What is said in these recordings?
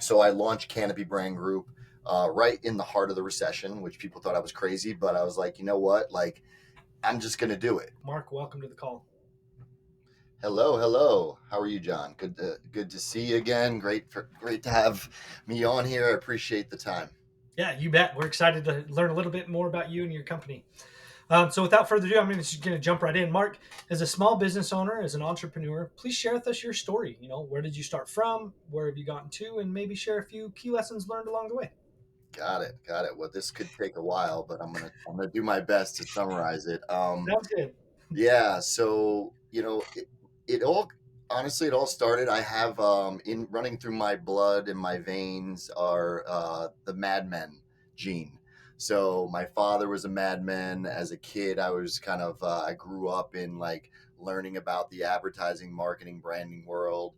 So I launched Canopy Brand Group right in the heart of the recession, which people thought I was crazy, but I was like, you know what? Like, I'm just going to do it. Mark, welcome to the call. Hello, hello. How are you, John? Good to see you again. Great to have me on here. I appreciate the time. Yeah, you bet. We're excited to learn a little bit more about you and your company. So, without further ado, I'm just going to jump right in. Mark, as a small business owner, as an entrepreneur, please share with us your story. Where did you start from? Where have you gotten to? And maybe share a few key lessons learned along the way. Got it. Well, this could take a while, but I'm gonna do my best to summarize it. Sounds good. Yeah. So it all honestly it all started. I have in running through my blood and my veins are the madmen gene. So my father was a madman. As a kid, I was I grew up in like learning about the advertising, marketing, branding world.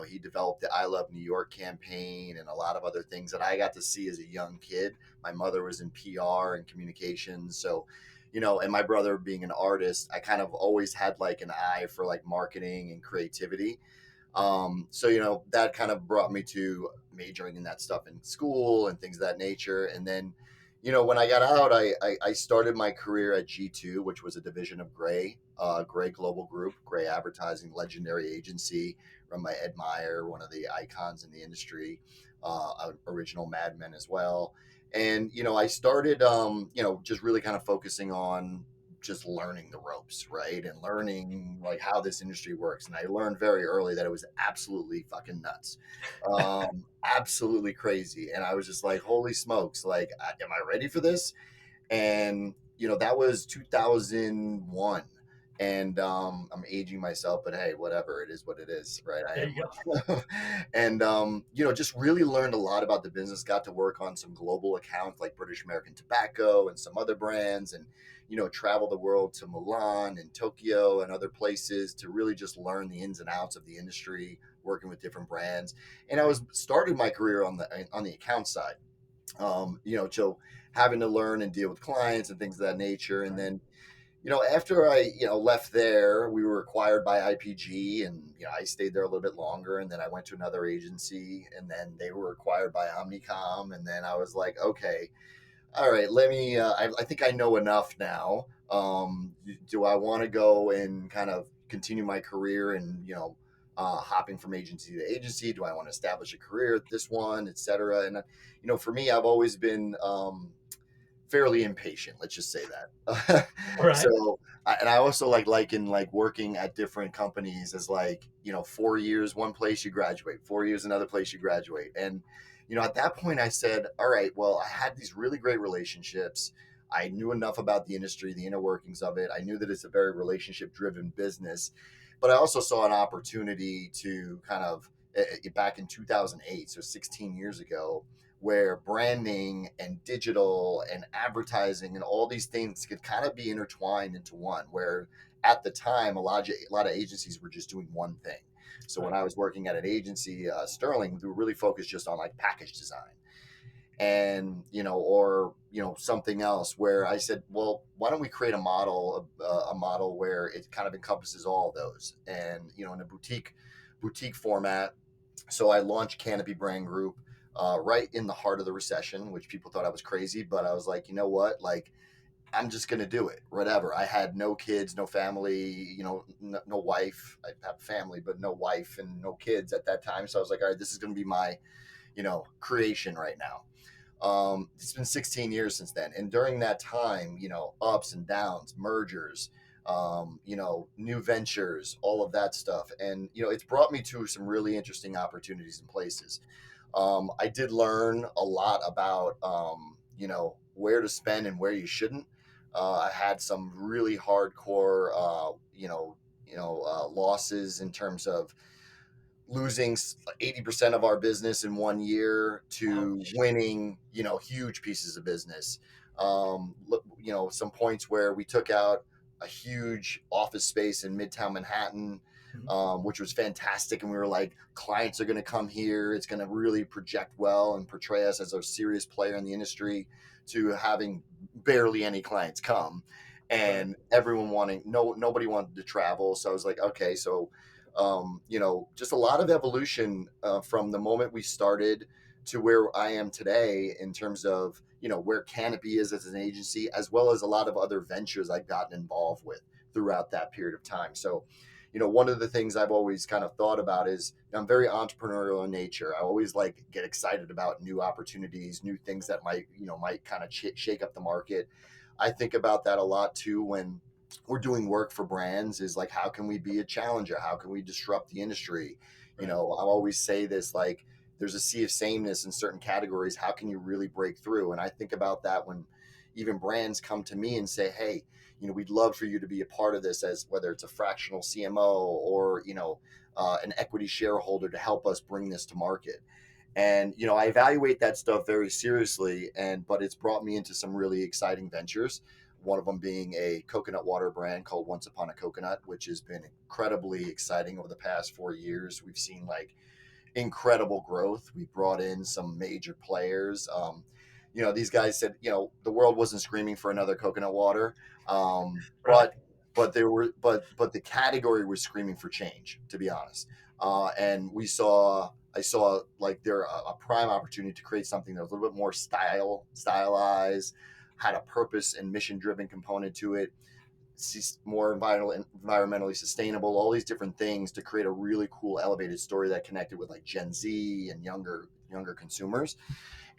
He developed the I Love New York campaign and a lot of other things that I got to see as a young kid. My mother was in PR and communications, so and my brother being an artist, I kind of always had like an eye for like marketing and creativity. So that kind of brought me to majoring in that stuff in school and things of that nature. And then when I got out, I started my career at G2, which was a division of Gray Global Group, Gray Advertising, legendary agency run by Ed Meyer, one of the icons in the industry, original Mad Men as well. And I started just really kind of focusing on just learning the ropes, right? And learning like how this industry works. And I learned very early that it was absolutely fucking nuts, absolutely crazy. And I was just like, holy smokes, like, am I ready for this? And that was 2001. And I'm aging myself, but hey, whatever, it is what it is, right? I There am you go. and just really learned a lot about the business. Got to work on some global accounts like British American Tobacco and some other brands, and travel the world to Milan and Tokyo and other places to really just learn the ins and outs of the industry, working with different brands. And I was started my career on the account side, so having to learn and deal with clients and things of that nature. And Right. then after I, left there, we were acquired by IPG, and I stayed there a little bit longer, and then I went to another agency, and then they were acquired by Omnicom, and then I was like, okay, all right, let me. I think I know enough now. Do I want to go and kind of continue my career and hopping from agency to agency? Do I want to establish a career at this one, et cetera? And for me, I've always been fairly impatient. Let's just say that. All right. And I also liken like working at different companies as like 4 years one place you graduate, 4 years another place you graduate. And at that point I said, all right, well, I had these really great relationships. I knew enough about the industry, the inner workings of it. I knew that it's a very relationship driven business, but I also saw an opportunity to kind of back in 2008, so 16 years ago, where branding and digital and advertising and all these things could kind of be intertwined into one, where at the time a lot of agencies were just doing one thing. So when Right. I was working at an agency, Sterling, we were really focused just on like package design, and or something else, where I said, well, why don't we create a model where it kind of encompasses all of those, and in a boutique format. So I launched Canopy Brand Group right in the heart of the recession, which people thought I was crazy, but I was like, you know what, like, I'm just going to do it, whatever. I had no kids, no family, no wife. I have family, but no wife and no kids at that time. So I was like, all right, this is going to be my creation right now. It's been 16 years since then, and during that time, ups and downs, mergers, new ventures, all of that stuff, and it's brought me to some really interesting opportunities and places. I did learn a lot about where to spend and where you shouldn't. I had some really hardcore losses in terms of losing 80% of our business in one year to Ouch. winning, huge pieces of business. Some points where we took out a huge office space in Midtown Manhattan, Mhm. which was fantastic. And we were like, clients are going to come here. It's going to really project well and portray us as a serious player in the industry, to having barely any clients come, Right. and everyone wanting, nobody wanted to travel. So I was like, okay, so just a lot of evolution from the moment we started. to where I am today in terms of, where Canopy is as an agency, as well as a lot of other ventures I've gotten involved with throughout that period of time. So, one of the things I've always kind of thought about is I'm very entrepreneurial in nature. I always like get excited about new opportunities, new things that might kind of shake up the market. I think about that a lot too when we're doing work for brands, is like, how can we be a challenger? How can we disrupt the industry? Right. I always say this, like, there's a sea of sameness in certain categories. How can you really break through? And I think about that when even brands come to me and say, hey, we'd love for you to be a part of this, as whether it's a fractional CMO or, an equity shareholder, to help us bring this to market. And I evaluate that stuff very seriously, but it's brought me into some really exciting ventures, one of them being a coconut water brand called Once Upon a Coconut, which has been incredibly exciting over the past 4 years. We've seen like incredible growth. We brought in some major players. These guys said, the world wasn't screaming for another coconut water, Right. but the category was screaming for change, to be honest. And I saw like there a prime opportunity to create something that was a little bit more stylized, had a purpose and mission driven component to it, more environmentally sustainable, all these different things, to create a really cool elevated story that connected with like Gen Z and younger consumers.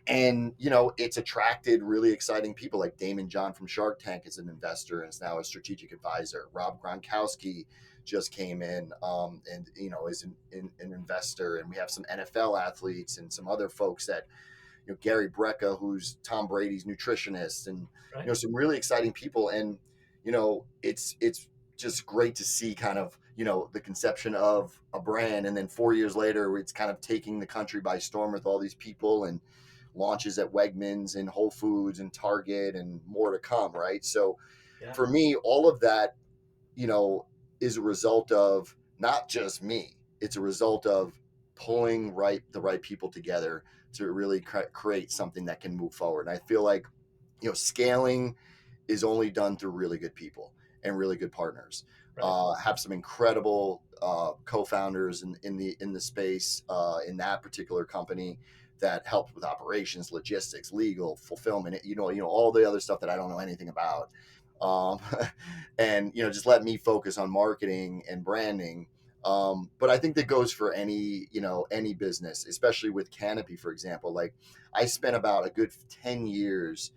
And it's attracted really exciting people like Damon John from Shark Tank is an investor and is now a strategic advisor. Rob Gronkowski just came in, and is an investor. And we have some NFL athletes and some other folks that, Gary Brecka, who's Tom Brady's nutritionist, and Right. some really exciting people. And it's just great to see kind of the conception of a brand, and then 4 years later, it's kind of taking the country by storm with all these people and launches at Wegmans and Whole Foods and Target and more to come. Right. So Yeah. for me, all of that, you know, is a result of not just me. It's a result of pulling the right people together to really create something that can move forward. And I feel like, scaling is only done through really good people and really good partners. Right. Have some incredible co-founders in the space, in that particular company, that helped with operations, logistics, legal, fulfillment. All the other stuff that I don't know anything about. Um, and just let me focus on marketing and branding. But I think that goes for any business, especially with Canopy, for example. Like, I spent about a good 10 years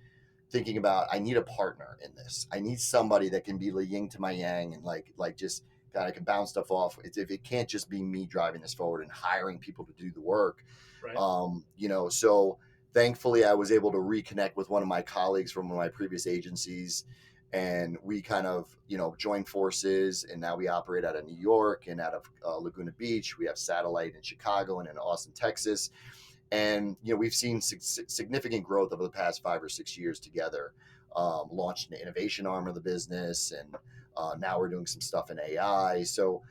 thinking about, I need a partner in this. I need somebody that can be the yin to my yang, and like just God, I can bounce stuff off. If it can't just be me driving this forward and hiring people to do the work. Right. So thankfully I was able to reconnect with one of my colleagues from one of my previous agencies, and we kind of joined forces, and now we operate out of New York and out of Laguna Beach. We have satellite in Chicago and in Austin, Texas. And we've seen significant growth over the past 5 or 6 years together. Launched an innovation arm of the business, and now we're doing some stuff in AI. So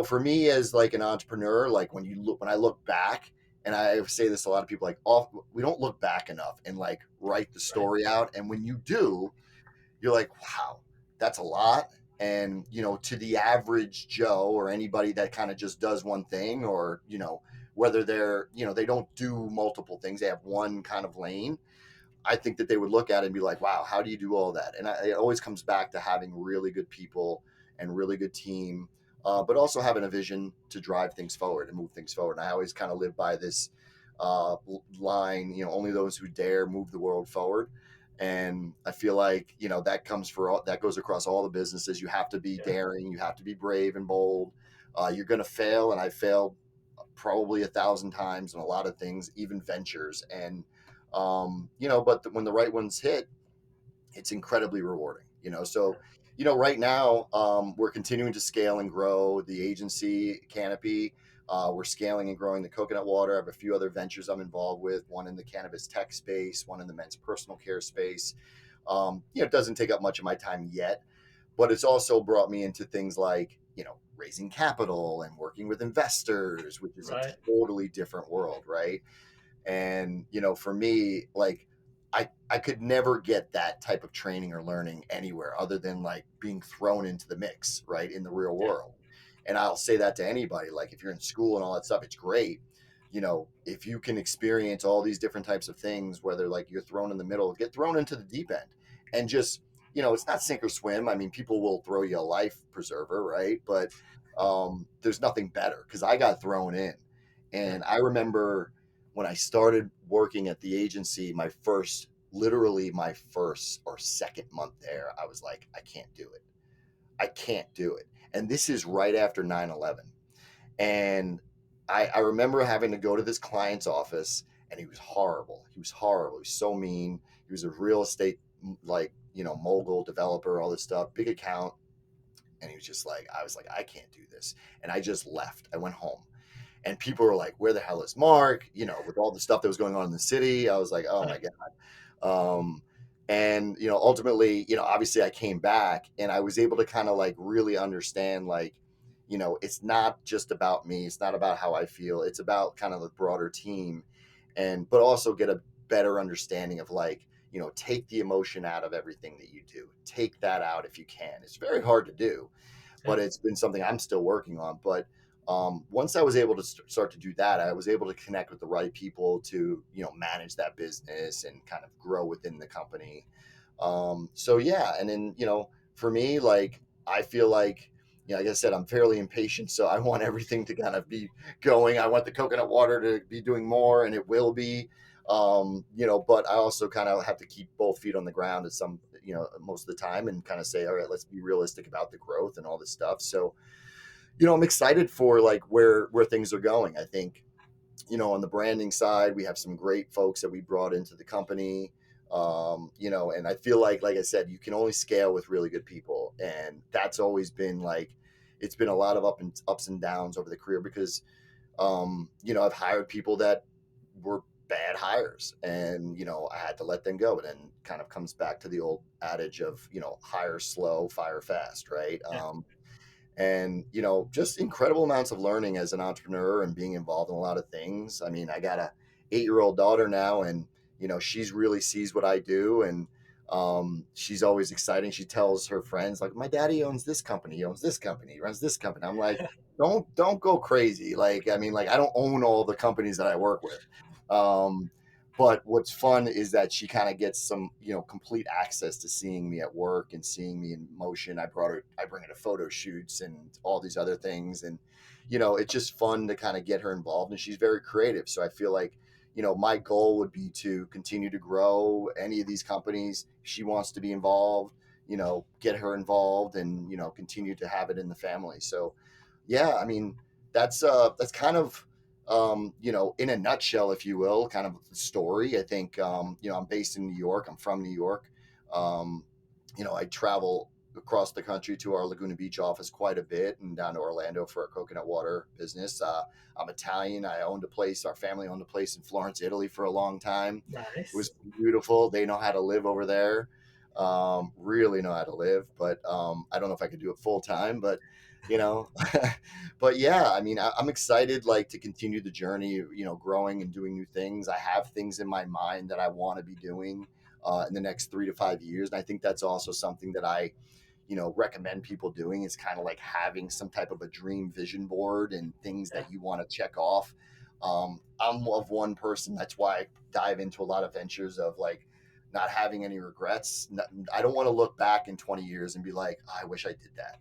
for me as like an entrepreneur, like when I look back, and I say this to a lot of people, like, oh, we don't look back enough and like write the Right. story out. And when you do, you're like, wow, that's a lot. And to the average Joe, or anybody that kind of just does one thing, or whether they don't do multiple things, they have one kind of lane, I think that they would look at it and be like, wow, how do you do all that? And it always comes back to having really good people and really good team, but also having a vision to drive things forward and move things forward. And I always kind of live by this line, only those who dare move the world forward. And I feel like, that goes across all the businesses. You have to be Yeah. daring, you have to be brave and bold. You're going to fail. And I failed probably 1,000 times in a lot of things, even ventures. And but when the right ones hit, it's incredibly rewarding. So right now, we're continuing to scale and grow the agency Canopy. We're scaling and growing the coconut water. I have a few other ventures I'm involved with, one in the cannabis tech space, one in the men's personal care space. It doesn't take up much of my time yet, but it's also brought me into things like raising capital and working with investors, which is a Right. totally different world, right? And for me, like, I could never get that type of training or learning anywhere other than like being thrown into the mix, right, in the real Yeah. world. And I'll say that to anybody, like, if you're in school and all that stuff, it's great, if you can experience all these different types of things, whether like you're thrown in the middle, get thrown into the deep end and just, it's not sink or swim. I mean, people will throw you a life preserver, right? But there's nothing better because I got thrown in. Yeah. And I remember when I started working at the agency, literally my first or second month there, I was like, I can't do it. I can't do it. And this is right after 9/11. And I remember having to go to this client's office, and he was horrible. He was horrible. He was so mean. He was a real estate, like, mogul, developer, all this stuff, big account. And he was just like, I was like, I can't do this. And I just left. I went home. And people were like, where the hell is Mark? With all the stuff that was going on in the city, I was like, oh my Right. God. Um, and ultimately, obviously I came back and I was able to kind of like really understand, like, it's not just about me. It's not about how I feel. It's about kind of the broader team, but also get a better understanding of, like, take the emotion out of everything that you do. Take that out if you can. It's very hard to do, but Yeah. it's been something I'm still working on. But once I was able to start to do that, I was able to connect with the right people to, manage that business and kind of grow within the company. So yeah, and then, for me, like, I feel like, like I said, I'm fairly impatient, so I want everything to kind of be going. I want the coconut water to be doing more, and it will be. But I also kind of have to keep both feet on the ground at most of the time, and kind of say, all right, let's be realistic about the growth and all this stuff. So, I'm excited for like where things are going. I think, on the branding side, we have some great folks that we brought into the company. And I feel like I said, you can only scale with really good people. And that's always been like, it's been a lot of ups and downs over the career because, I've hired people that were bad hires, and, I had to let them go. And then kind of comes back to the old adage of, hire slow, fire fast, right? Yeah. And just incredible amounts of learning as an entrepreneur and being involved in a lot of things. I mean, I got a 8-year-old daughter now, and she's really sees what I do, and she's always exciting. She tells her friends, like, my daddy owns this company, he owns this company, he runs this company. I'm like, don't go crazy. Like, I mean, like, I don't own all the companies that I work with. um but what's fun is that she kind of gets some, complete access to seeing me at work and seeing me in motion. I bring her to photo shoots and all these other things. And, it's just fun to kind of get her involved. And she's very creative. So I feel like, my goal would be to continue to grow any of these companies. If she wants to be involved, get her involved and, continue to have it in the family. So, yeah, I mean, that's kind of, in a nutshell, if you will, kind of the story. I think, I'm based in New York. I'm from New York. Um, I travel across the country to our Laguna Beach office quite a bit, and down to Orlando for our coconut water business. I'm Italian. Our family owned a place in Florence, Italy for a long time. It was Nice. beautiful. They know how to live over there. Really know how to live, but I don't know if I could do it full time, but you know, but yeah, I mean, I'm excited, like, to continue the journey, growing and doing new things. I have things in my mind that I want to be doing in the next 3 to 5 years. And I think that's also something that I, recommend people doing, is kind of like having some type of a dream vision board and things Yeah. that you want to check off. I'm of one person. That's why I dive into a lot of ventures of, like, not having any regrets. I don't want to look back in 20 years and be like, "Oh, I wish I did that."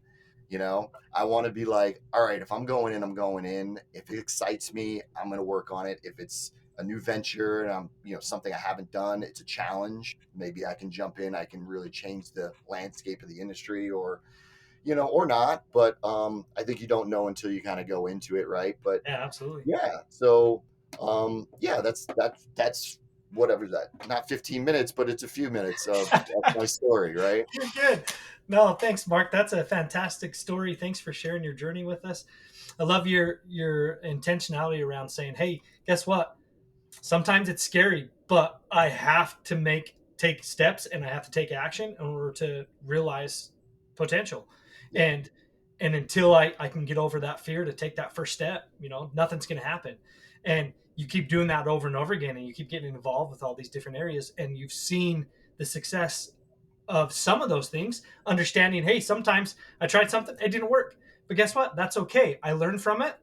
I want to be like, all right, if I'm going in, I'm going in. If it excites me, I'm going to work on it. If it's a new venture and I'm, something I haven't done, it's a challenge. Maybe I can jump in. I can really change the landscape of the industry, or not. But I think you don't know until you kind of go into it, right? But Yeah. Absolutely. yeah, so yeah, that's whatever that. Not 15 minutes, but it's a few minutes of my story, right? You're good. No, thanks, Mark. That's a fantastic story. Thanks for sharing your journey with us. I love your intentionality around saying, "Hey, guess what? Sometimes it's scary, but I have to take steps and I have to take action in order to realize potential." Yeah, And until I can get over that fear to take that first step, nothing's going to happen. And you keep doing that over and over again, and you keep getting involved with all these different areas, and you've seen the success of some of those things, understanding, hey, sometimes I tried something, it didn't work. But guess what? That's okay. I learned from it.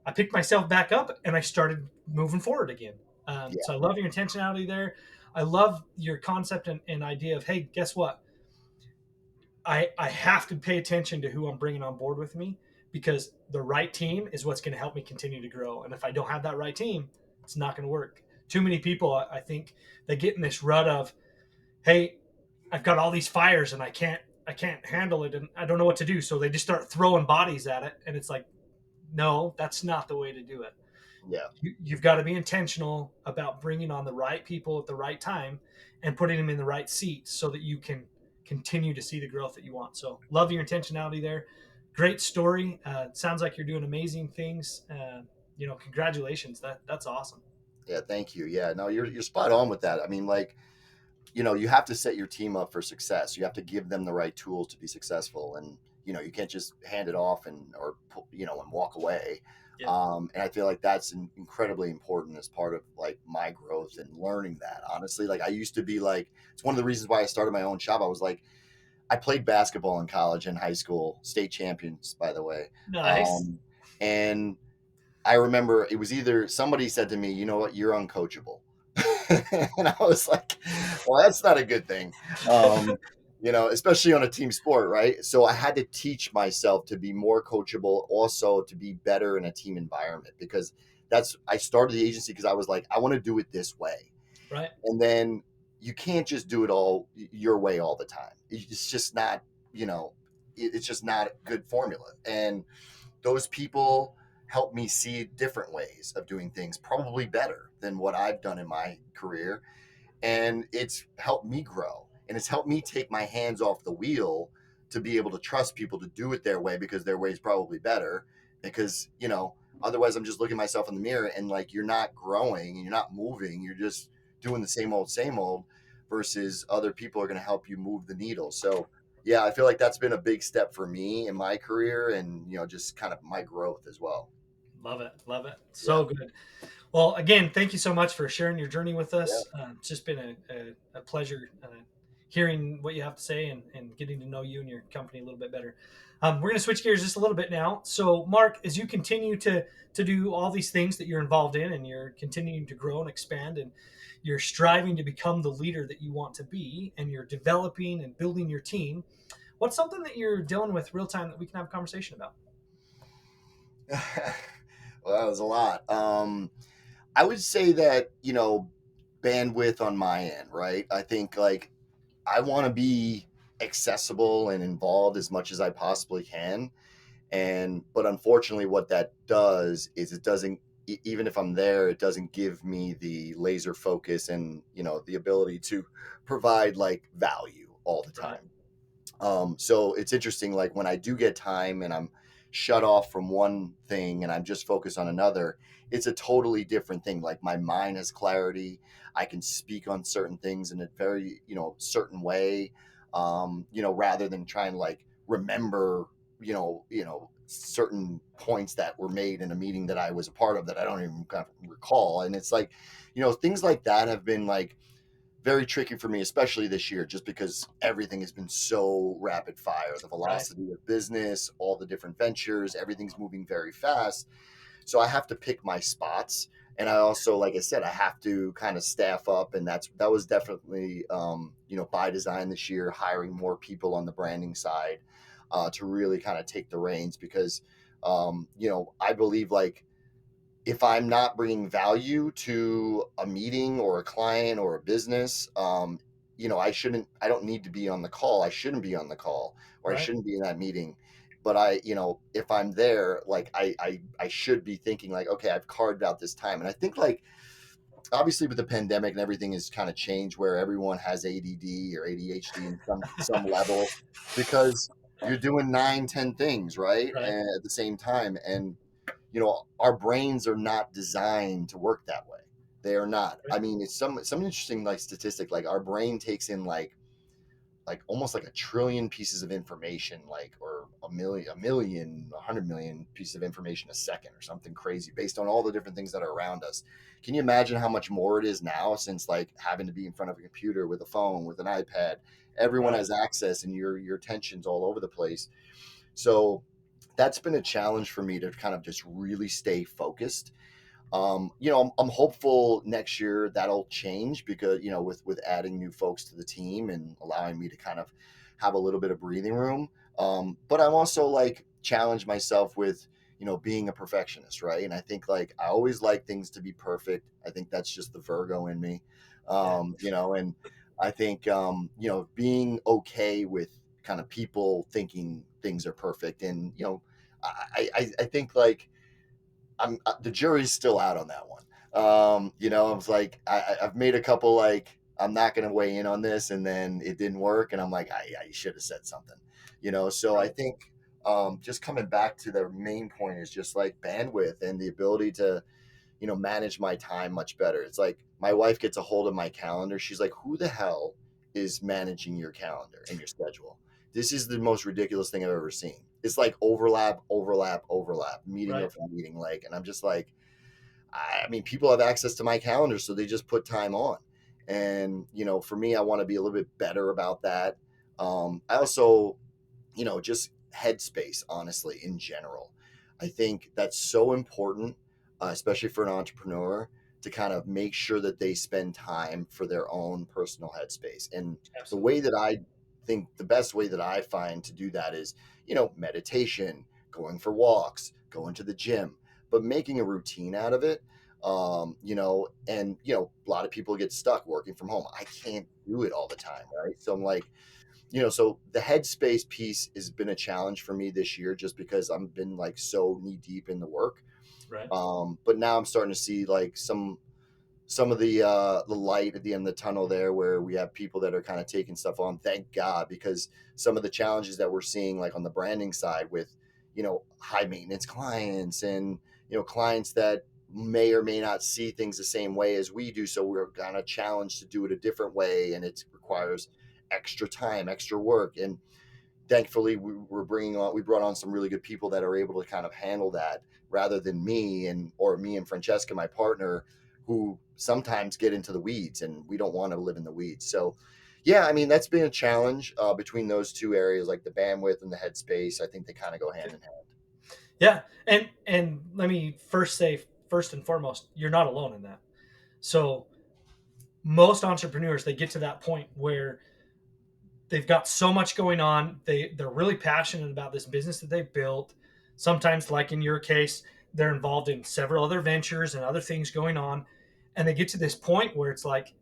I picked myself back up and I started moving forward again. Yeah. So I love your intentionality there. I love your concept and idea of, hey, guess what? I have to pay attention to who I'm bringing on board with me, because the right team is what's going to help me continue to grow. And if I don't have that right team, it's not going to work. Too many people, I think, they get in this rut of, hey, I've got all these fires and I can't handle it and I don't know what to do. So they just start throwing bodies at it, and it's like, no, that's not the way to do it. Yeah. You've got to be intentional about bringing on the right people at the right time and putting them in the right seats so that you can continue to see the growth that you want. So love your intentionality there. Great story. Sounds like you're doing amazing things. Congratulations. That's awesome. Yeah. Thank you. Yeah. No, you're spot on with that. I mean, like, you have to set your team up for success. You have to give them the right tools to be successful, and you can't just hand it off and walk away. Yep. And I feel like that's incredibly important as part of like my growth and learning that. Honestly, like I used to be like, it's one of the reasons why I started my own shop. I was like, I played basketball in college and high school, state champions, by the way. Nice. Um, and I remember it was either somebody said to me, "You know what? You're uncoachable." And I was like, well, that's not a good thing. Especially on a team sport, right? So I had to teach myself to be more coachable, also to be better in a team environment, because I started the agency because I was like, I want to do it this way. Right. And then you can't just do it all your way all the time. It's just not, you know, it's just not a good formula. And those people help me see different ways of doing things, probably better than what I've done in my career. And it's helped me grow, and it's helped me take my hands off the wheel to be able to trust people to do it their way, because their way is probably better. Because, otherwise I'm just looking myself in the mirror and like, you're not growing and you're not moving. You're just doing the same old, versus other people are going to help you move the needle. So, yeah, I feel like that's been a big step for me in my career, and just kind of my growth as well. Love it. Love it. Yeah. So good. Well, again, thank you so much for sharing your journey with Yeah. us. It's just been a pleasure hearing what you have to say and getting to know you and your company a little bit better. We're going to switch gears just a little bit now. So, Mark, as you continue to do all these things that you're involved in, and you're continuing to grow and expand, and you're striving to become the leader that you want to be, and you're developing and building your team, what's something that you're dealing with real time that we can have a conversation about? Well, that was a lot. I would say that, bandwidth on my end, right? I think like I want to be accessible and involved as much as I possibly can. But unfortunately, what that does is it doesn't, even if I'm there, it doesn't give me the laser focus and, the ability to provide like value all the Right. time. So it's interesting, like when I do get time and I'm shut off from one thing and I'm just focused on another, it's a totally different thing. Like my mind has clarity. I can speak on certain things in a very, certain way, rather than trying to like remember, certain points that were made in a meeting that I was a part of that I don't even kind of recall. And it's like, things like that have been like very tricky for me, especially this year, just because everything has been so rapid fire. The Right. velocity of business, all the different ventures, everything's moving very fast. So I have to pick my spots. And I also, like I said, I have to kind of staff up. And that was definitely, by design this year, hiring more people on the branding side to really kind of take the reins, because, I believe like, if I'm not bringing value to a meeting or a client or a business, I don't need to be on the call. I shouldn't be on the call, or I Right. shouldn't be in that meeting. But if I'm there, like I should be thinking like, okay, I've carved out this time. And I think like, obviously with the pandemic and everything has kind of changed, where everyone has ADD or ADHD in some level, because you're doing 9, 10 things, right? Right. And at the same time. And our brains are not designed to work that way. They are not. Right. I mean, it's some interesting like statistic. Like our brain takes in like almost like a trillion pieces of information, like, or a million, 100 million pieces of information a second, or something crazy, based on all the different things that are around us. Can you imagine how much more it is now, since like having to be in front of a computer with a phone, with an iPad, everyone Right. has access, and your attention's all over the place. So that's been a challenge for me to kind of just really stay focused. I'm hopeful next year that'll change because with adding new folks to the team and allowing me to kind of have a little bit of breathing room. But I'm also like challenge myself with being a perfectionist, right? And I think like I always like things to be perfect. I think that's just the Virgo in me, Yeah. and I think being okay with kind of people thinking things are perfect, and I think like the jury's still out on that one. I was like, I've made a couple like I'm not going to weigh in on this, and then it didn't work, and I'm like, I should have said something. So I Right. think just coming back to the main point is just like bandwidth and the ability to manage my time much better. It's like my wife gets a hold of my calendar. She's like, who the hell is managing your calendar and your schedule? This is the most ridiculous thing I've ever seen. It's like overlap, overlap, overlap, meeting Right. after meeting. Like, and I'm just like, I mean, people have access to my calendar, so they just put time on. And, for me, I want to be a little bit better about that. I also just headspace, honestly, in general. I think that's so important, especially for an entrepreneur, to kind of make sure that they spend time for their own personal headspace. And the way Absolutely. that I think the best way that I find to do that is, meditation, going for walks, going to the gym, but making a routine out of it. And a lot of people get stuck working from home. I can't do it all the time, right? So I'm like, so the headspace piece has been a challenge for me this year just because I've been like so knee deep in the work. Right. But now I'm starting to see like some of the light at the end of the tunnel there where we have people that are kind of taking stuff on. Thank God, because some of the challenges that we're seeing like on the branding side with high maintenance clients and clients that may or may not see things the same way as we do, so we're kind of challenged to do it a different way, and it requires extra time, extra work. And thankfully we brought on some really good people that are able to kind of handle that rather than me and Francesca, my partner, who sometimes get into the weeds, and we don't want to live in the weeds. So yeah, I mean, that's been a challenge between those two areas, like the bandwidth and the headspace. I think they kind of go hand in hand. Yeah. And let me first say, first and foremost, you're not alone in that. So most entrepreneurs, they get to that point where they've got so much going on. They're really passionate about this business that they've built. Sometimes, like in your case, they're involved in several other ventures and other things going on. And they get to this point where it's like,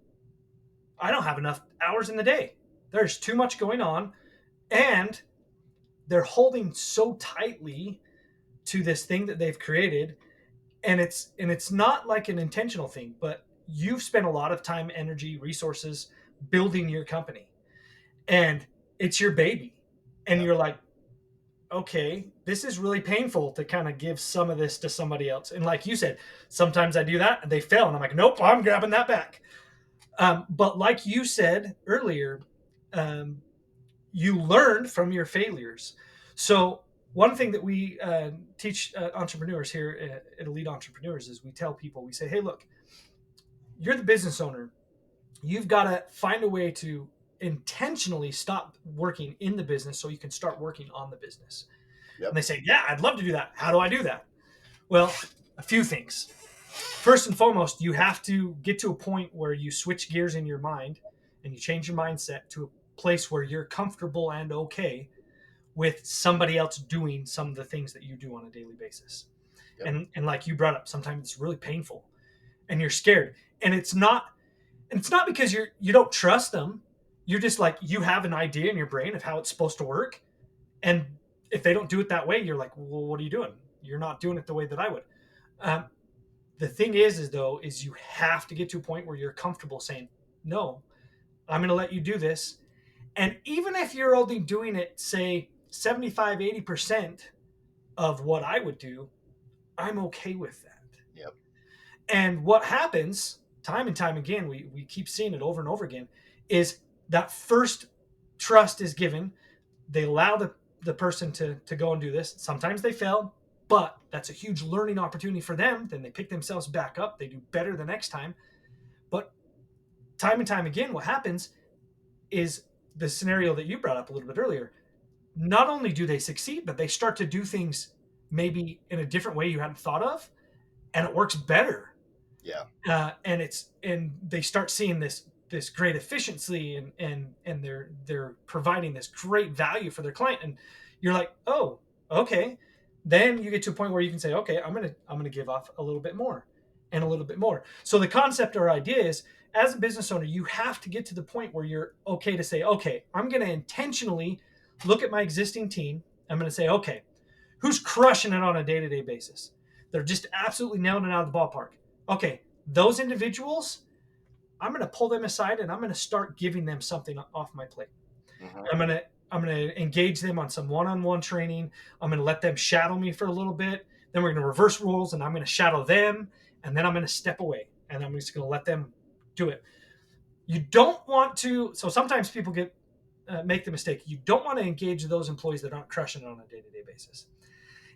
I don't have enough hours in the day. There's too much going on. And they're holding so tightly to this thing that they've created. And it's not like an intentional thing, but you've spent a lot of time, energy, resources building your company. And it's your baby. And Yeah. you're like, okay, this is really painful to kind of give some of this to somebody else. And like you said, sometimes I do that and they fail. And I'm like, nope, I'm grabbing that back. But like you said earlier, um, you learned from your failures. So one thing that we teach entrepreneurs here at Elite Entrepreneurs is we tell people, we say, hey, look, you're the business owner. You've got to find a way to intentionally stop working in the business so you can start working on the business. And Yep. they say, yeah, I'd love to do that. How do I do that? Well, a few things. First and foremost, you have to get to a point where you switch gears in your mind and you change your mindset to a place where you're comfortable and okay with somebody else doing some of the things that you do on a daily basis. Yep. And like you brought up, sometimes it's really painful and you're scared. And it's not because you don't trust them. You're just like you have an idea in your brain of how it's supposed to work, and if they don't do it that way, you're like, well, what are you doing? You're not doing it the way that I would. Um, the thing is though, is you have to get to a point where you're comfortable saying, no, I'm going to let you do this. And even if you're only doing it, say 75, 80% of what I would do, I'm okay with that. Yep. And what happens time and time again, we keep seeing it over and over again, is that first trust is given. They allow the person to go and do this. Sometimes they fail, but that's a huge learning opportunity for them. Then they pick themselves back up. They do better the next time. But time and time again, what happens is the scenario that you brought up a little bit earlier. not only do they succeed, but they start to do things maybe in a different way you hadn't thought of, and it works better. Yeah. And they start seeing this great efficiency, and they're providing this great value for their client, and you're like, oh, okay. Then you get to a point where you can say, okay, I'm gonna give off a little bit more and a little bit more. So the concept or idea is, as a business owner, you have to get to the point where you're okay to say, okay, I'm gonna intentionally look at my existing team. I'm gonna say, okay, who's crushing it on a day-to-day basis? They're just absolutely nailing it out of the ballpark. Okay, those individuals, I'm going to pull them aside and I'm going to start giving them something off my plate. Hmm. I'm going to engage them on some one-on-one training. I'm going to let them shadow me for a little bit. Then we're going to reverse roles and I'm going to shadow them, and then I'm going to step away and I'm just going to let them do it. You don't want to. So sometimes people make the mistake. You don't want to engage those employees that aren't crushing it on a day-to-day basis.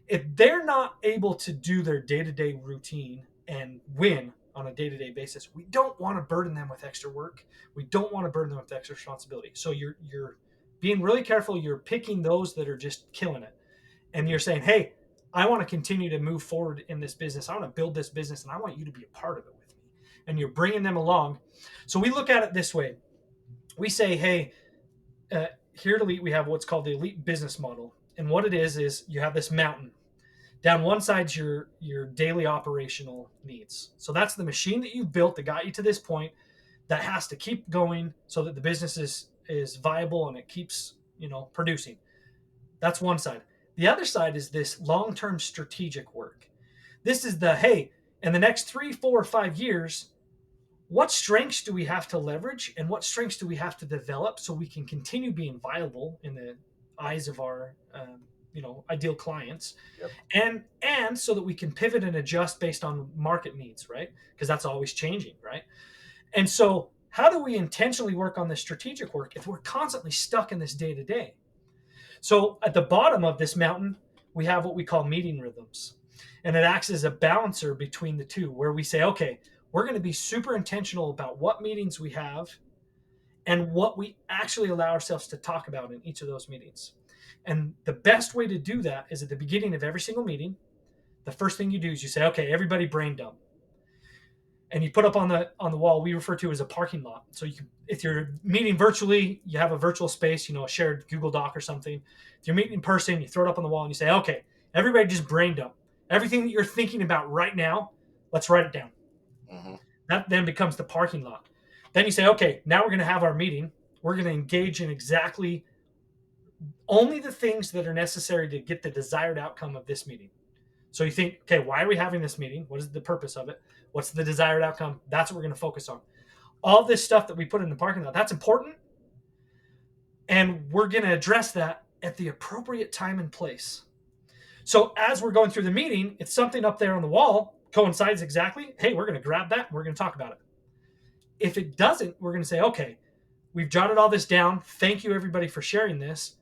If they're not able to do their day-to-day routine and win on a day-to-day basis, we don't want to burden them with extra work. We don't want to burden them with extra responsibility. So you're being really careful. You're picking those that are just killing it, and you're saying, hey, I want to continue to move forward in this business. I want to build this business, and I want you to be a part of it with me. And you're bringing them along. So we look at it this way. We say, hey, here at Elite, we have what's called the Elite business model. And what it is you have this mountain. Down one side's your daily operational needs. So that's the machine that you built that got you to this point, that has to keep going so that the business is viable and it keeps, producing. That's one side. The other side is this long-term strategic work. This is the, hey, in the next 3, 4, 5 years, what strengths do we have to leverage and what strengths do we have to develop so we can continue being viable in the eyes of our ideal clients, Yep. and so that we can pivot and adjust based on market needs, right? Because that's always changing, right? And so how do we intentionally work on this strategic work if we're constantly stuck in this day to day? So at the bottom of this mountain, we have what we call meeting rhythms. And it acts as a balancer between the two, where we say, okay, we're going to be super intentional about what meetings we have and what we actually allow ourselves to talk about in each of those meetings. And the best way to do that is at the beginning of every single meeting. The first thing you do is you say, okay, everybody brain dump. And you put up on the wall we refer to as a parking lot. So you can, if you're meeting virtually, you have a virtual space, a shared Google Doc or something. If you're meeting in person, you throw it up on the wall and you say, okay, everybody just brain dump. Everything that you're thinking about right now, let's write it down. Hmm. That then becomes the parking lot. Then you say, okay, now we're going to have our meeting. We're going to engage in exactly only the things that are necessary to get the desired outcome of this meeting. So you think, okay, why are we having this meeting? What is the purpose of it? What's the desired outcome? That's what we're going to focus on. All this stuff that we put in the parking lot, that's important. And we're going to address that at the appropriate time and place. So as we're going through the meeting, if something up there on the wall coincides exactly, hey, we're going to grab that and we're going to talk about it. If it doesn't, we're going to say, okay, we've jotted all this down. Thank you, everybody, for sharing this.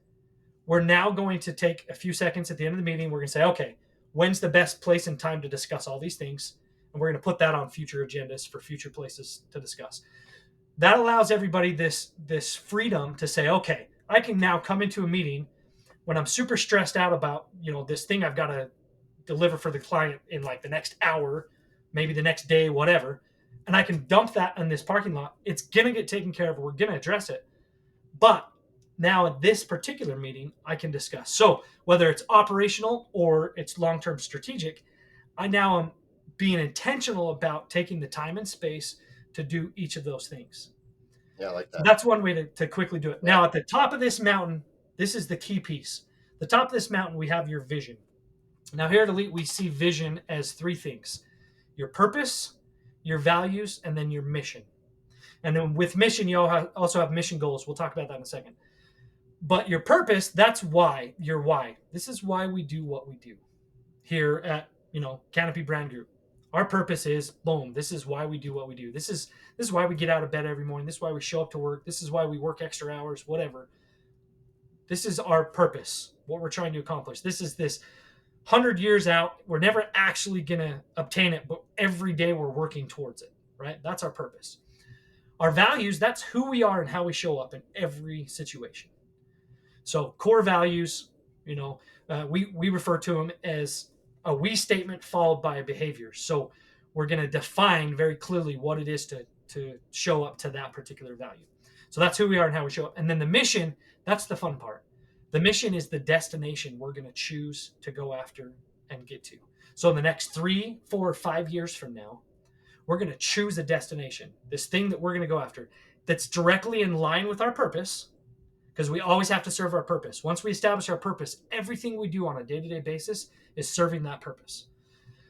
We're now going to take a few seconds at the end of the meeting. We're going to say, okay, when's the best place and time to discuss all these things? And we're going to put that on future agendas for future places to discuss. That allows everybody this freedom to say, okay, I can now come into a meeting when I'm super stressed out about, this thing I've got to deliver for the client in like the next hour, maybe the next day, whatever. And I can dump that in this parking lot. It's going to get taken care of. We're going to address it. But now at this particular meeting, I can discuss. So whether it's operational or it's long-term strategic, I now am being intentional about taking the time and space to do each of those things. Yeah, I like So that. that's one way to quickly do it. Yeah. Now, at the top of this mountain, this is the key piece. The top of this mountain, we have your vision. Now, here at Elite, we see vision as three things: your purpose, your values, and then your mission. And then with mission, you also have mission goals. We'll talk about that in a second. But your purpose, that's why, your why. This is why we do what we do here at, Canopy Brand Group. Our purpose is boom. This is why we do what we do. This is why we get out of bed every morning. This is why we show up to work. This is why we work extra hours, whatever. This is our purpose, what we're trying to accomplish. This is this 100 years out. We're never actually going to obtain it, but every day we're working towards it, right? That's our purpose. Our values, that's who we are and how we show up in every situation. So core values, you know, we refer to them as a we statement followed by a behavior. So we're going to define very clearly what it is to show up to that particular value. So that's who we are and how we show up. And then the mission, that's the fun part. The mission is the destination we're going to choose to go after and get to. So in the next 3, 4, 5 years from now, we're going to choose a destination, this thing that we're going to go after that's directly in line with our purpose, because we always have to serve our purpose. Once we establish our purpose, everything we do on a day to day basis is serving that purpose.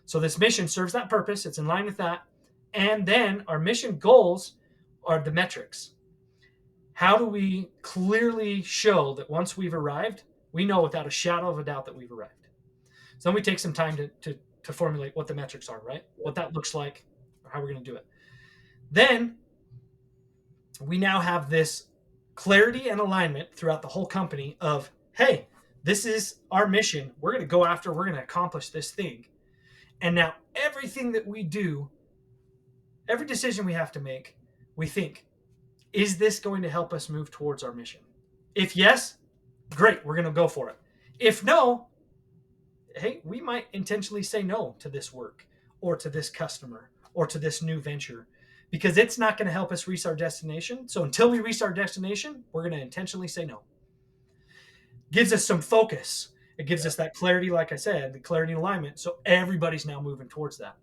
So this mission serves that purpose, it's in line with that. And then our mission goals are the metrics. How do we clearly show that once we've arrived, we know without a shadow of a doubt that we've arrived? So then we take some time to formulate what the metrics are, right? What that looks like, or how we're going to do it. Then we now have this clarity and alignment throughout the whole company of, hey, this is our mission. We're going to go after, we're going to accomplish this thing. And now everything that we do, every decision we have to make, we think, is this going to help us move towards our mission? If yes, great, we're going to go for it. If no, hey, we might intentionally say no to this work or to this customer or to this new venture because it's not going to help us reach our destination. So until we reach our destination, we're going to intentionally say no. Gives us some focus. It gives Yeah. us that clarity, like I said, the clarity and alignment. So everybody's now moving towards that.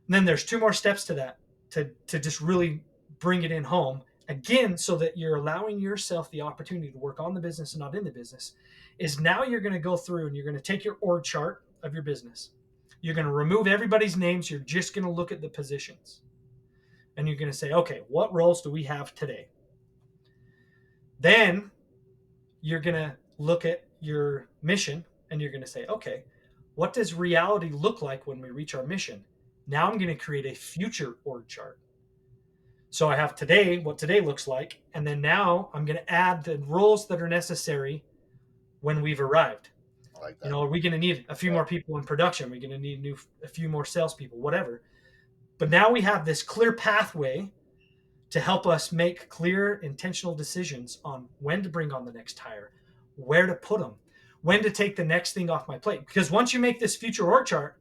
And then there's 2 more steps to that to just really bring it in home. Again, so that you're allowing yourself the opportunity to work on the business and not in the business, is now you're going to go through and you're going to take your org chart of your business. You're going to remove everybody's names. You're just going to look at the positions. And you're going to say, okay, what roles do we have today? Then you're going to look at your mission and you're going to say, okay, what does reality look like when we reach our mission? Now I'm going to create a future org chart. So I have today, what today looks like, and then now I'm going to add the roles that are necessary when we've arrived. I like You that. know, are we going to need a few Yeah. more people in production? Are we going to need a few more salespeople? Whatever. But now we have this clear pathway to help us make clear, intentional decisions on when to bring on the next hire, where to put them, when to take the next thing off my plate. Because once you make this future org chart,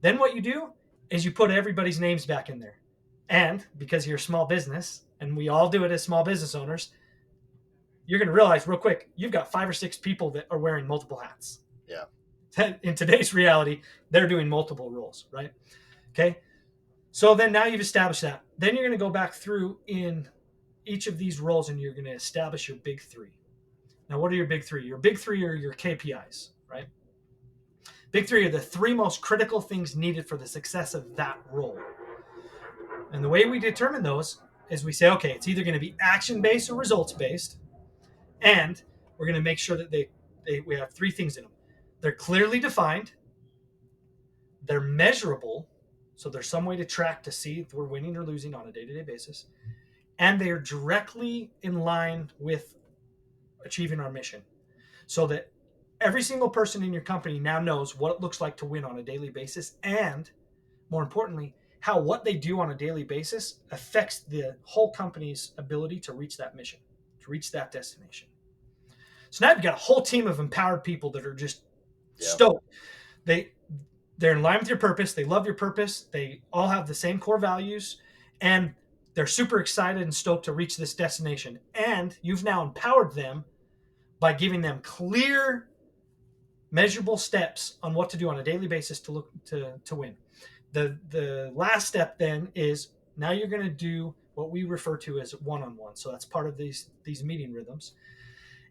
then what you do is you put everybody's names back in there. And because you're a small business, and we all do it as small business owners, you're going to realize real quick you've got 5 or 6 people that are wearing multiple hats. Yeah. In today's reality, they're doing multiple roles, right? Okay. So then now you've established that. Then you're going to go back through in each of these roles and you're going to establish your big 3. Now, what are your big 3? Your big 3 are your KPIs, right? Big 3 are the 3 most critical things needed for the success of that role. And the way we determine those is we say, okay, it's either going to be action based or results based. And we're going to make sure that we have 3 things in them. They're clearly defined, they're measurable, so there's some way to track to see if we're winning or losing on a day to day basis, and they are directly in line with achieving our mission. So that every single person in your company now knows what it looks like to win on a daily basis, and more importantly, how what they do on a daily basis affects the whole company's ability to reach that mission, to reach that destination. So now you've got a whole team of empowered people that are just Yeah. stoked. They they're in line with your purpose. They love your purpose. They all have the same core values, and they're super excited and stoked to reach this destination. And you've now empowered them by giving them clear, measurable steps on what to do on a daily basis to look to win. The last step then is now you're going to do what we refer to as one-on-one. So that's part of these meeting rhythms.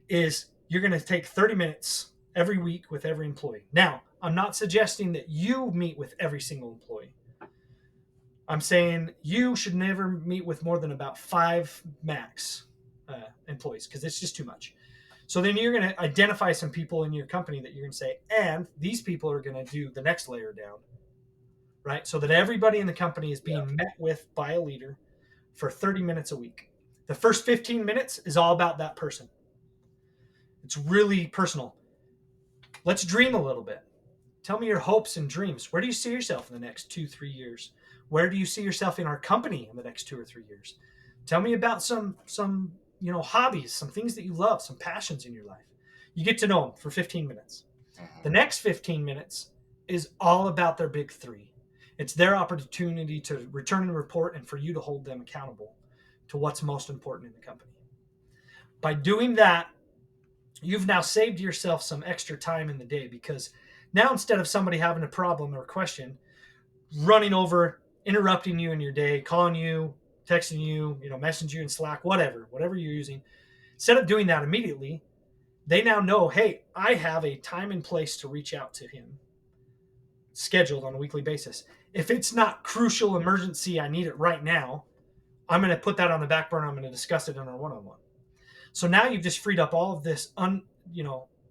Is you're going to take 30 minutes every week with every employee. Now, I'm not suggesting that you meet with every single employee. I'm saying you should never meet with more than about 5 max employees because it's just too much. So then you're going to identify some people in your company that you're going to say, and these people are going to do the next layer down, right? So that everybody in the company is Yeah. being met with by a leader for 30 minutes a week. The first 15 minutes is all about that person. It's really personal. Let's dream a little bit. Tell me your hopes and dreams. Where do you see yourself in the next 2, 3 years? Where do you see yourself in our company in the next 2 or 3 years? Tell me about some hobbies, some things that you love, some passions in your life. You get to know them for 15 minutes. The Hmm. next 15 minutes is all about their big three. It's their opportunity to return and report and for you to hold them accountable to what's most important in the company. By doing that, you've now saved yourself some extra time in the day, because now instead of somebody having a problem or a question, running over, interrupting you in your day, calling you, texting you, messaging you in Slack, whatever you're using, instead of doing that immediately, they now know, hey, I have a time and place to reach out to him scheduled on a weekly basis. If it's not crucial emergency, I need it right now, I'm going to put that on the back burner. I'm going to discuss it in our one-on-one. So now you've just freed up all of this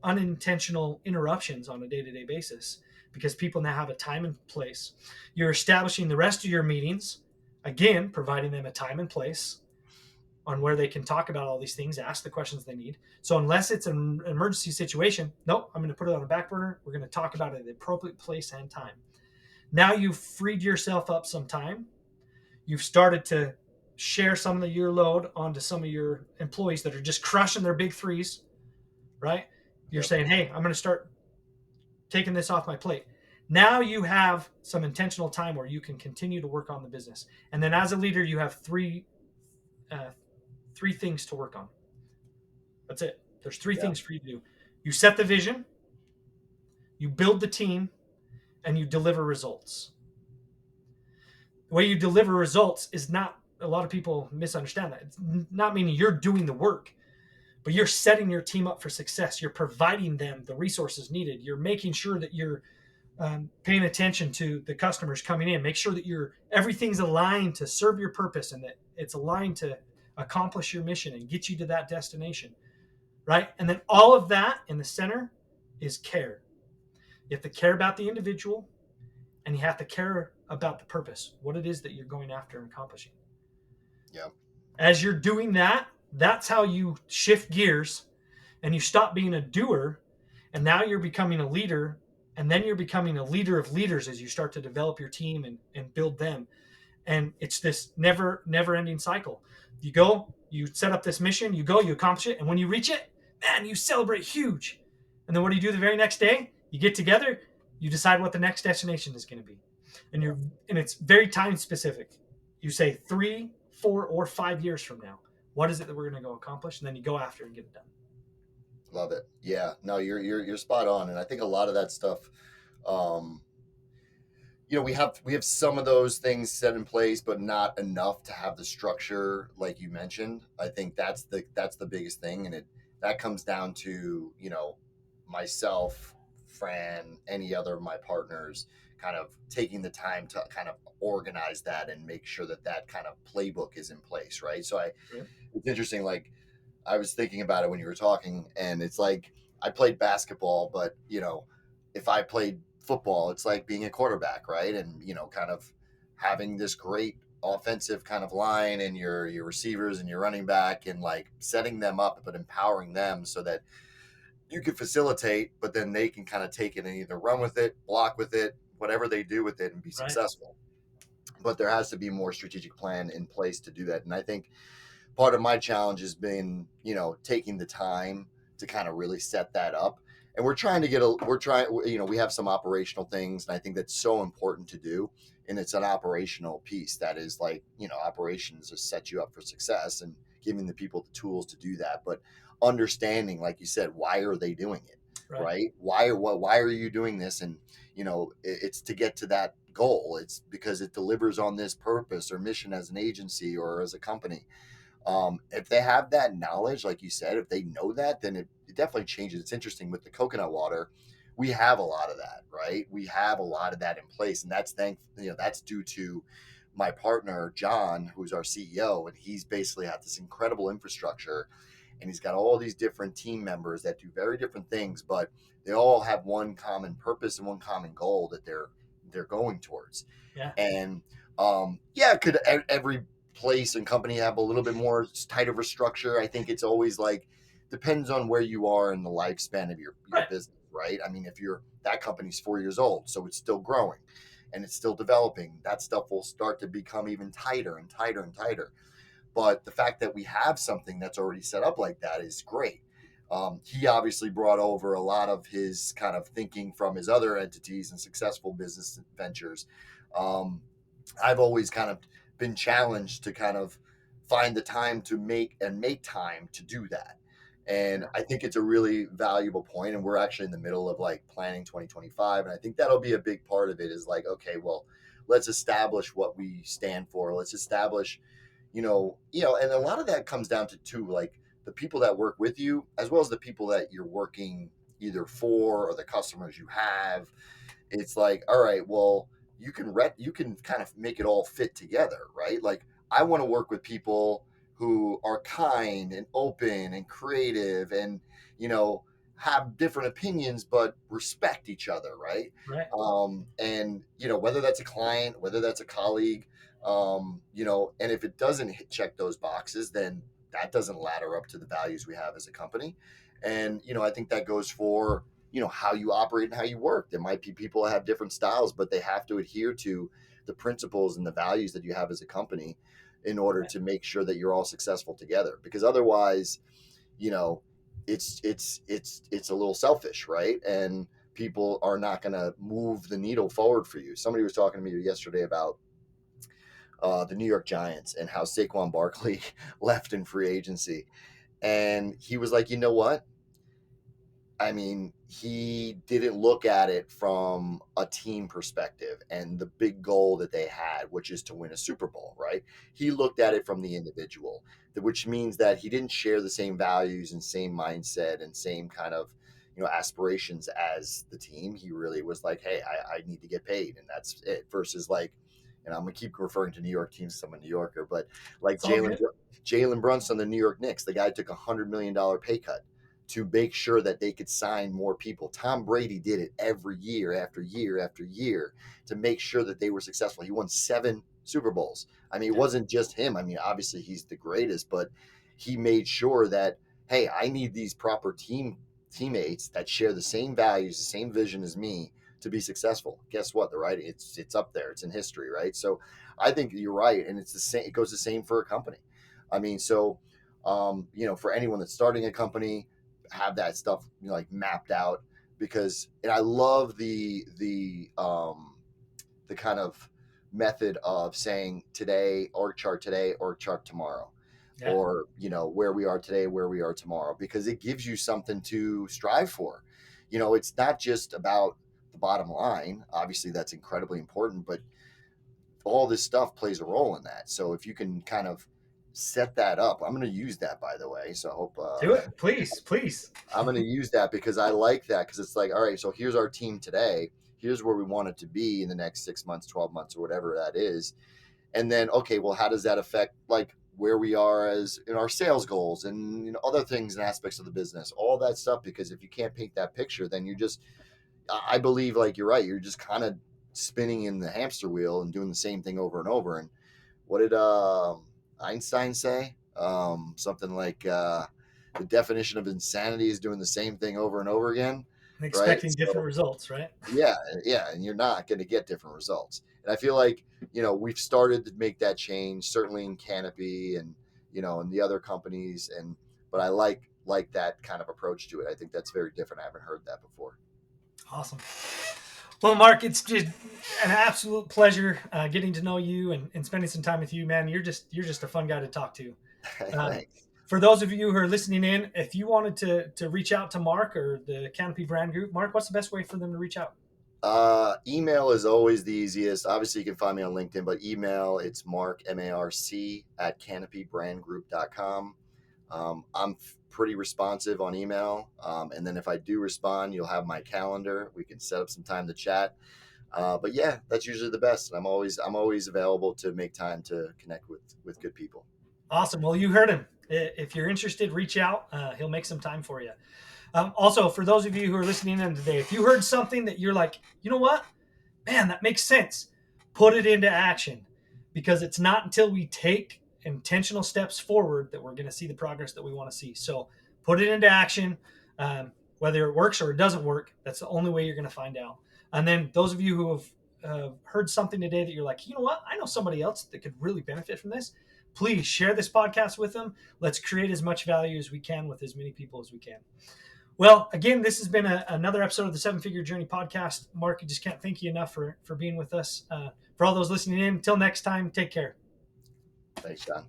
unintentional interruptions on a day-to-day basis, because people now have a time and place. You're establishing the rest of your meetings, again, providing them a time and place on where they can talk about all these things, ask the questions they need. So unless it's an emergency situation, nope, I'm going to put it on the back burner. We're going to talk about it at the appropriate place and time. Now you've freed yourself up some time. You've started to share some of your load onto some of your employees that are just crushing their big threes, right? You're Yep. saying, hey, I'm going to start taking this off my plate. Now you have some intentional time where you can continue to work on the business. And then as a leader, you have uh, three things to work on. That's it. There's three Yeah. things for you to do. You set the vision, you build the team, and you deliver results. The way you deliver results is not, a lot of people misunderstand that. It's not meaning you're doing the work, but you're setting your team up for success. You're providing them the resources needed. You're making sure that you're paying attention to the customers coming in. Make sure that everything's aligned to serve your purpose and that it's aligned to accomplish your mission and get you to that destination, right? And then all of that in the center is care. You have to care about the individual, and you have to care about the purpose, what it is that you're going after and accomplishing. Yeah. As you're doing that, that's how you shift gears and you stop being a doer, and now you're becoming a leader, and then you're becoming a leader of leaders as you start to develop your team and build them. And it's this never ending cycle. You go, you set up this mission, you go, you accomplish it, and when you reach it, man, you celebrate huge. And then what do you do the very next day? You get together, you decide what the next destination is going to be, and Yeah. it's very time specific. You say 3, 4, or 5 years from now, what is it that we're going to go accomplish, and then you go after and get it done. Love it. Yeah. No, you're spot on, and I think a lot of that stuff. Um, we have some of those things set in place, but not enough to have the structure like you mentioned. I think that's the biggest thing, and it that comes down to myself, Fran, any other of my partners, kind of taking the time to kind of organize that and make sure that that kind of playbook is in place, right? So Right. it's interesting. Like I was thinking about it when you were talking, and it's like I played basketball, but if I played football, it's like being a quarterback, right? And kind of having this great offensive kind of line and your receivers and your running back and like setting them up, but empowering them so that you can facilitate, but then they can kind of take it and either run with it, block with it, whatever they do with it, and be Right. successful. But there has to be more strategic plan in place to do that, and I think part of my challenge has been taking the time to kind of really set that up, and we have some operational things, and I think that's so important to do, and it's an operational piece that is like operations to set you up for success and giving the people the tools to do that, but understanding, like you said, why are they doing it, Right. right? Why are you doing this? And it's to get to that goal. It's because it delivers on this purpose or mission as an agency or as a company. If they have that knowledge, like you said, if they know that, then it definitely changes. It's interesting with the coconut water. We have a lot of that, right? We have a lot of that in place, and that's due to my partner John, who's our CEO, and he's basically had this incredible infrastructure, and he's got all these different team members that do very different things, but they all have one common purpose and one common goal that they're going towards. Yeah. And yeah, could every place and company have a little bit more tight of a structure? I think it's always like depends on where you are in the lifespan of your Right. business, right? I mean, if that company's 4 years old, so it's still growing and it's still developing, that stuff will start to become even tighter and tighter and tighter. But the fact that we have something that's already set up like that is great. He obviously brought over a lot of his kind of thinking from his other entities and successful business ventures. Um, I've always kind of been challenged to kind of find the time to make time to do that. And Yeah. I think it's a really valuable point. And we're actually in the middle of like planning 2025. And I think that'll be a big part of it is like, okay, well, let's establish what we stand for. Let's establish, and a lot of that comes down to two, like the people that work with you, as well as the people that you're working either for or the customers you have. It's like, all right, well, you can kind of make it all fit together, right? Like I want to work with people who are kind and open and creative and you know have different opinions but respect each other, right? Right. And whether that's a client, whether that's a colleague, and if it doesn't check those boxes, then that doesn't ladder up to the values we have as a company. And I think that goes for how you operate and how you work. There might be people that have different styles, but they have to adhere to the principles and the values that you have as a company in order Right. to make sure that you're all successful together, because otherwise you know it's a little selfish, right? And people are not going to move the needle forward for you. Somebody was talking to me yesterday about the New York Giants and how Saquon Barkley left in free agency, and he was like, you know what, I mean, he didn't look at it from a team perspective and the big goal that they had, which is to win a Super Bowl, right? He looked at it from the individual, which means that he didn't share the same values and same mindset and same kind of, aspirations as the team. He really was like, hey, I need to get paid, and that's it. Versus like, and I'm gonna keep referring to New York teams. I'm a New Yorker, but like It's all good. Jalen Brunson, the New York Knicks, the guy took $100 million pay cut to make sure that they could sign more people. Tom Brady did it every year after year after year to make sure that they were successful. He won 7 Super Bowls. I mean, it Yeah. wasn't just him. I mean, obviously he's the greatest, but he made sure that, hey, I need these proper teammates that share the same values, the same vision as me to be successful. Guess what? The right, it's up there. It's in history, right? So I think you're right, and it's the same. It goes the same for a company. I mean, so for anyone that's starting a company, have that stuff like mapped out, because and I love the kind of method of saying today, org chart tomorrow, Yeah. or where we are today, where we are tomorrow, because it gives you something to strive for. It's not just about the bottom line. Obviously that's incredibly important, but all this stuff plays a role in that. So if you can kind of set that up, I'm going to use that, by the way, so I hope Do it, please, please. I'm going to use that, because I like that, because it's like, all right, so here's our team today. Here's where we want it to be in the next 6 months, 12 months, or whatever that is. And then, okay, well, how does that affect like where we are as in our sales goals and other things and aspects of the business, all that stuff? Because if you can't paint that picture, then you're just, I believe, like you're right, you're just kind of spinning in the hamster wheel and doing the same thing over and over. And what did Einstein say? Something like the definition of insanity is doing the same thing over and over again, And right? expecting different So results, right? yeah, yeah, and you're not going to get different results. And I feel like we've started to make that change, certainly in Canopy and and the other companies, and but I like that kind of approach to it. I think that's very different. I haven't heard that before. Awesome. Well, Mark, it's just an absolute pleasure getting to know you and spending some time with you, man. You're just a fun guy to talk to. Um, Thanks. for those of you who are listening in, if you wanted to reach out to Mark or the Canopy Brand Group, Mark, what's the best way for them to reach out? Email is always the easiest. Obviously, you can find me on LinkedIn, but email, it's Mark, MARC, at canopybrandgroup.com. I'm pretty responsive on email. And then if I do respond, you'll have my calendar. We can set up some time to chat. But yeah, that's usually the best. I'm always available to make time to connect with good people. Awesome. Well, you heard him. If you're interested, reach out. He'll make some time for you. Also, for those of you who are listening in today, if you heard something that you're like, you know what, man, that makes sense, put it into action, because it's not until we take intentional steps forward that we're going to see the progress that we want to see. So put it into action. Whether it works or it doesn't work, that's the only way you're going to find out. And then those of you who have heard something today that you're like, you know what, I know somebody else that could really benefit from this, please share this podcast with them. Let's create as much value as we can with as many people as we can. Well, again, this has been another episode of the Seven Figure Journey podcast. Marc, I just can't thank you enough for being with us. For all those listening in, until next time, take care. Thanks, John.